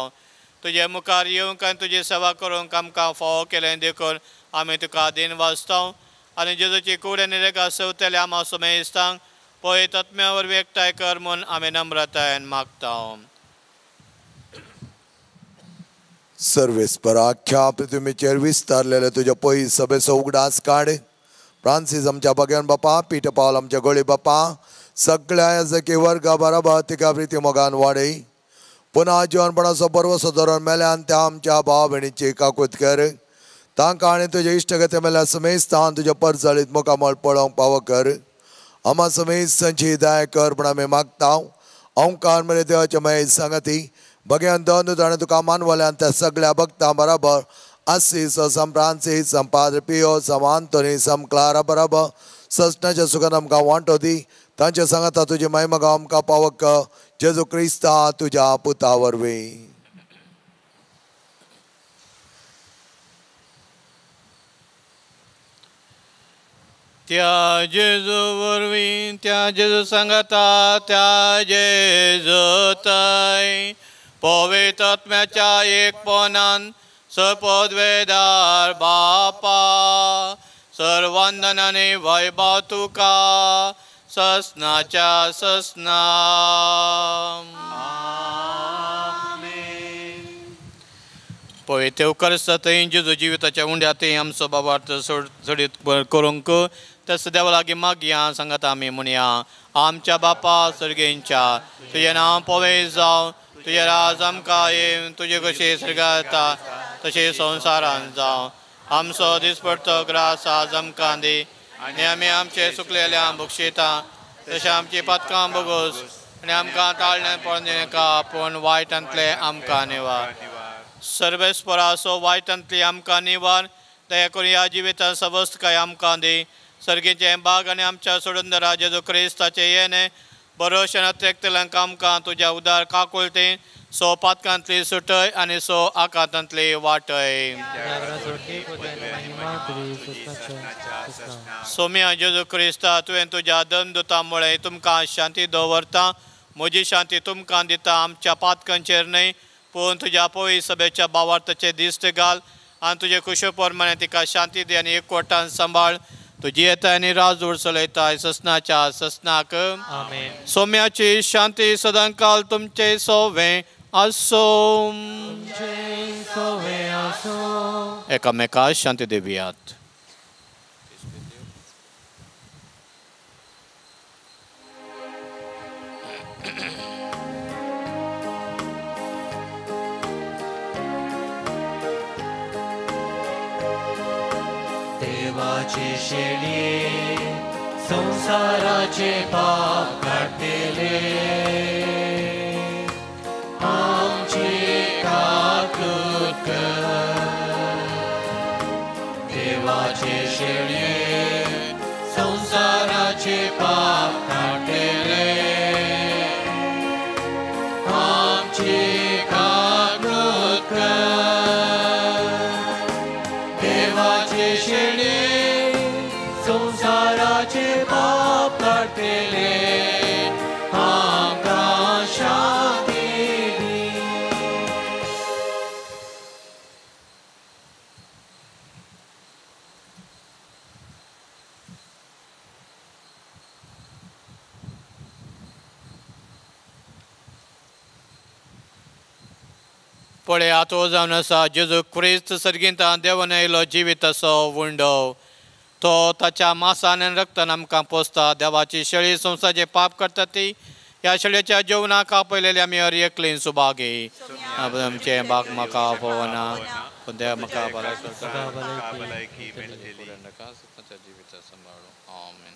Speaker 2: तुजे मुखार येवंक आनी तुजी सेवा करूंक आमकां फावो केलें देखून आमी तुका दिन वाचता आनी जेजूची कूड आनी रेगा सेवतले आमा सुमेस्तांक पवित्र आत्म्या वरवीं एकठांय कर म्हूण आमी नम्रतायेन मागता.
Speaker 8: सर्वेस्परा आख्या पृथ्वीचेर विस्तारलेले तुज्या पयस सभेचो उगडास काड. फ्रांसीस आमच्या भगवान बापा पीठ पावल आमच्या गोळी बापा सगळ्या याजकी वर्गा बराबर तिका प्रिती मोगान वाडय. पुन्हा जिवनपणाचो पर्वसो धरून मेल्यान त्या आमच्या भाव भयणीची काकूत कर. तांकां आनी तुजे इश्टगते मेल्या समेस्तान तुज्या परजळीत मुखामळ पळोवंक पाव कर. आमा समेस्तांची दया कर म्हूण आमी मागता. ओंकार मेरे देवाचे महेश सांगती भगवान दोन ताणें तुका मानवल्यान त्या सगळ्या भक्तां बराबर Assis, Sam Francis, Sam Padre Pio, Sam Anthony, Sam Clara Baraba, Sasnaja Suganam Gawantodi, Tancha Sangata Tuja Maimagam Kapawaka, Jesu Christa Tuja Putawarwe.
Speaker 2: त्या जेजू वरवीं त्या जेजू सांगता त्या जेजू तय पवित्र आत्म्याच्या एकपणान सपदवेदार बापा सर्वंदनाने वैभव तुका ससनाच्या ससना पवित्र उकरसतय जेजू जिविताच्या उंड्यातय आमचो बाबार्थ सोडीत करूंक तस देवा लागीं मागया सांगात आमी म्हणया आमच्या बापा सर्गेंच्या तुजें नांव पवित्र जावं तुजें राज आमकां येवं तुजें कशें स्वर्गांत जाता तशें संवसारांत जावं आमचो दिसपडटो ग्रास आज आमकां दी आनी आमी आमचे सुकलेल्यांक बक्षिता तशें आमची पातकां बोगोस आनी आमकां ताळण्यान पडोवन नाका पूण वायटांतले आमकां निवार सर्वेस्परासो वायटांतली आमकां निवार दया करून ह्या जिवितांत सबस्त काय आमकां दी सर्गेचे बाग आनी आमच्या सोडून दरा जेजू क्रिस्ताचे येणे बरोशेन तेकतल्यांक आमकां तुज्या उदार काकुळटी सो पातकांतली सुटय आनी सो आकांतांतली वाटय सोम्या जेजू क्रिस्ता तुवें तुज्या दमदुतां मुळे तुमकां शांती दवरता म्हजी शांती तुमकां दिता आमच्या पातकांचेर न्हय पूण तुज्या पवित्र सभेच्या भावार्थाचे दिश्ट घाल आनी तुजे खुशे प्रमाणे तिका शांती दी आनी एकवटान सांबाळ तुजी येता आनी राज उडसलयताय ससनाच्या ससनाक सोम्याची शांती सदांकाल तुमचे सोवे आसो एकामेकाक शांती दिवयात
Speaker 1: देवाचे शेळये संसाराचे पाप काढलेले आमची काकूत कर देवाचे शेळये संसाराचे पाप काढलेले आमची काकूत कर देवाचे शेळये संसाराचे पाप काढलेले आमकां शांती दी
Speaker 2: पळय आतो जावन आसा जेजू क्रिस्त सर्गींता देवान आयलो जिवीत असो उंडो तो ताच्या मांसान आनी रक्तान आमकां पोसता देवाची शेळी संवसाराचे पाप करता ती ह्या शेळयेच्या जेवणाक आपयलेली आमी हर एकलीं सुभागी आमचे बाग म्हाका पवना पूण देव म्हाका
Speaker 6: भलायकी मेळटली
Speaker 2: जिवीत सांबाळूं आमेन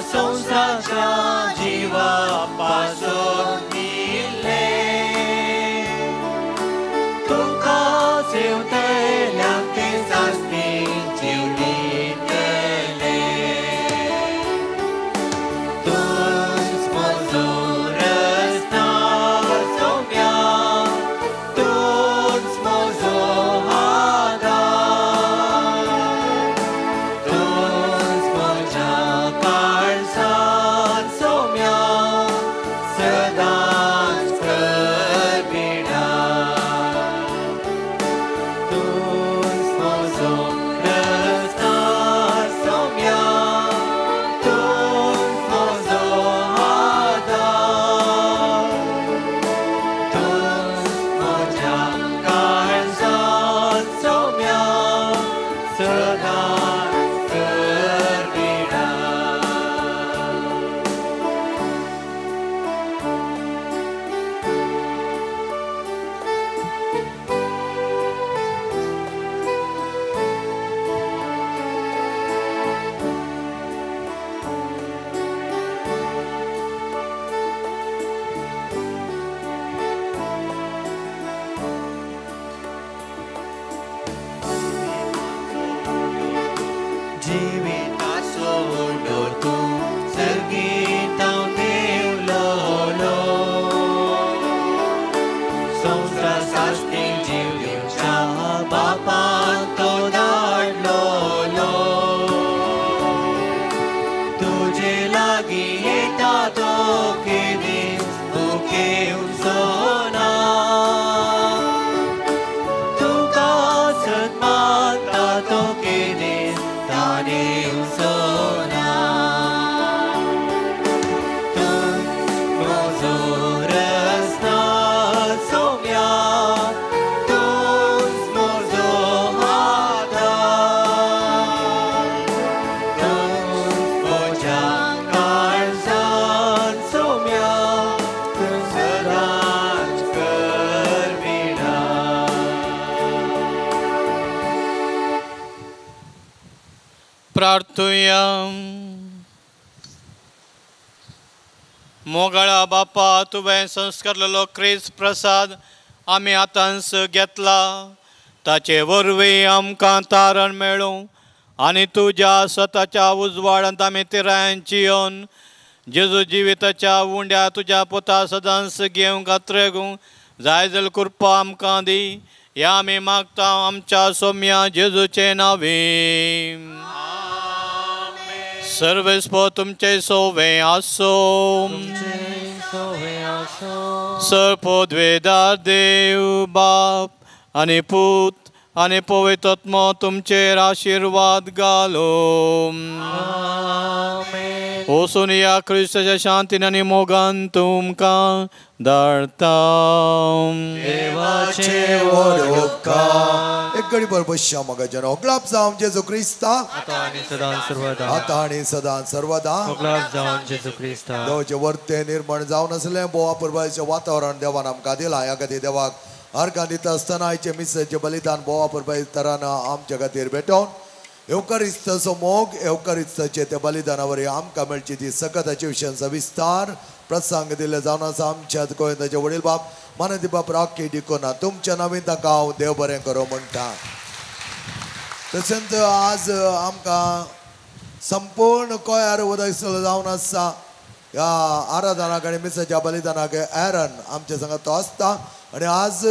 Speaker 1: संसाराच्या जीवापासून दिले तुका सेवतल्या ते सासते जीव दितले तूच म्हजो रस्ता सौम्या तूच म्हजो आधार तूच म्हज्या काळजांत सौम्या सदांच करबिडा तूच म्हजो रस्ता सौम्या तूच म्हजो आधार तूच म्हज्या काळजांत सौम्या सदांच करबिडा जिविता सोडो तू सर्गीत हांव देवलो संसार साश्टी जीव दिवच्या बापान तो धाडलो तुजे लागीं येता तो केदीस भुके उसोना तुका सत मागता तो केदीस ताने उसोना तूच म्हजो रस्ता सौम्या तूच म्हजो आधार तूच म्हज्या काळजांत सौम्या सदांच करबिडा
Speaker 2: प्रार्थुया मोगळा बापा तुवें संस्कारलेलो क्रिस्त प्रसाद आमी आतांच घेतला ताचे वरवीं आमकां तारण मेळूं आनी तुज्या स्वताच्या उजवाडांत आमी तिरायांची येवन जेजू जिविताच्या उंड्या तुज्या पुता सदांच घेवंक कात्रेगूं जाय जाल्यार कृपा आमकां दी ह्या आमी मागता आमच्या सौम्या जेजूचे नांवे सर्वेस्पो तुमचे सोवे आसो सर्पो द्वेदार देव बाप आनी पूत आनी पवित्रात्मा तुमचेर आशिर्वाद घालो वचून या क्रिस्ताच्या शांतीन आनी मोगान तुमकां धाडटा
Speaker 8: देवाचे व्हड उपकार एक घडी बरोबर मोगा जन ओगलाप जावं जेजू क्रिस्ता
Speaker 1: आता आणि सदां सर्वदा
Speaker 8: आता आनी सदां सर्वदा
Speaker 1: ओगलाप जावं जेजू क्रिस्ता
Speaker 8: देवाचे वर्ते निर्माण जावन आसलें बोवा पुरबायचें वातावरण देवान आमकां दिलां ह्या खातीर देवाक अर्घां दिता आसतना आयचे मिसेचें बलिदान बोवा पुरबाय तरान आमच्या खातीर भेटोवन एवकारिस्ताचो मोग एवकारिस्ताचे त्या बलिदाना वरवीं आमकां मेळची ती सकताचे विशयान सविस्तार प्रसंग दिले जावन आसा आमच्या गोंयताचे वडील बाप मानदी बाप राखी डिकोना तुमच्या नवीन ताका हांव देव बरें करूं म्हणटा तशेंच आज आमकां संपूर्ण गोंयार उदक जावन आसा ह्या आराधनाक आनी मिसेच्या बलिदानाक एरन आमच्या संग तो आसता आनी आज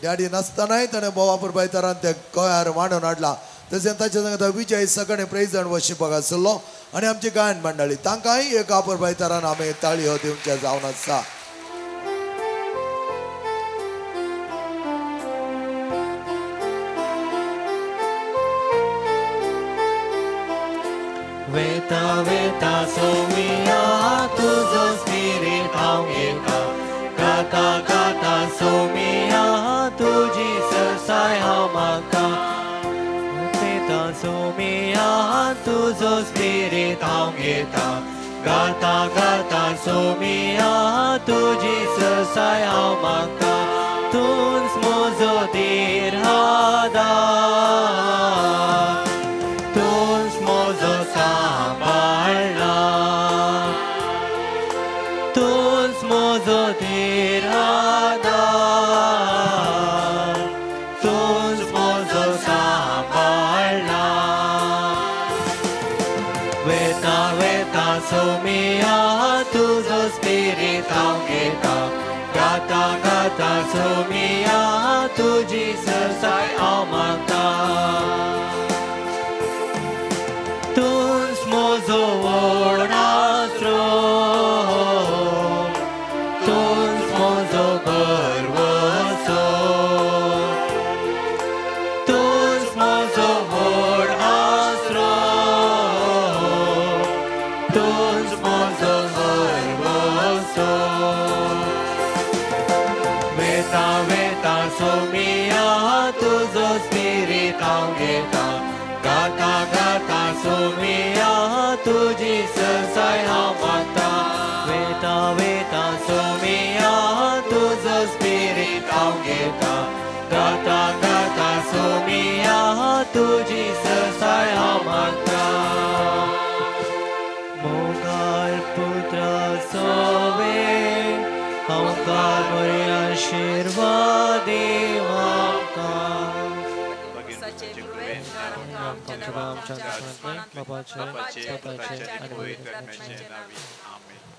Speaker 8: डॅडी नासतनाय ताणें बोवा पुरबाय तरान ते गोंयार मांडून हाडला तशेंच ताचे संग विजय सगळे प्रेज एंड वर्शिपाक आसलो आनी आमची गायन मंडळी तांकांय एका पुरबाय तरान आमी ताळयो दिवचे जावन आसा
Speaker 1: वेता वेता सोमिया तुझो स्पिरीट हांव घेता गाता गाता सोमिया तुजी सरसाय हांव मागता वेता सोमिया तुझो स्पिरीट हांव घेता गाता गाता सोमिया तुजी सरसाय हांव मागता तूंच म्हजो धीर आदार तूंच म्हजो सांबाळणार वेता सोमिया तुझो स्पिरीट हांव घेता गाता गाता सोमिया तुझी सरसाय हांव मागता तूंच म्हजो व्हड आसरो तूंच म्हजो गर्व तूंच म्हजो व्हड आसरो तूंच म्हजो गर्व वेता वेता सोमिया तुझो स्पिरीट हांव घेता गाता गाता सोमिया तुझी सरसाय हांव मागता वेता वेता सोमिया तुझो स्पिरीट हांव घेता गाता गाता सोमिया तुझी सरसाय हांव मागता मोगाळ पुत्र सोवे हांवकार बरे आशिर्वाद देव
Speaker 6: बापाचे आणि पवित्र आत्म्याचे नावे आमेन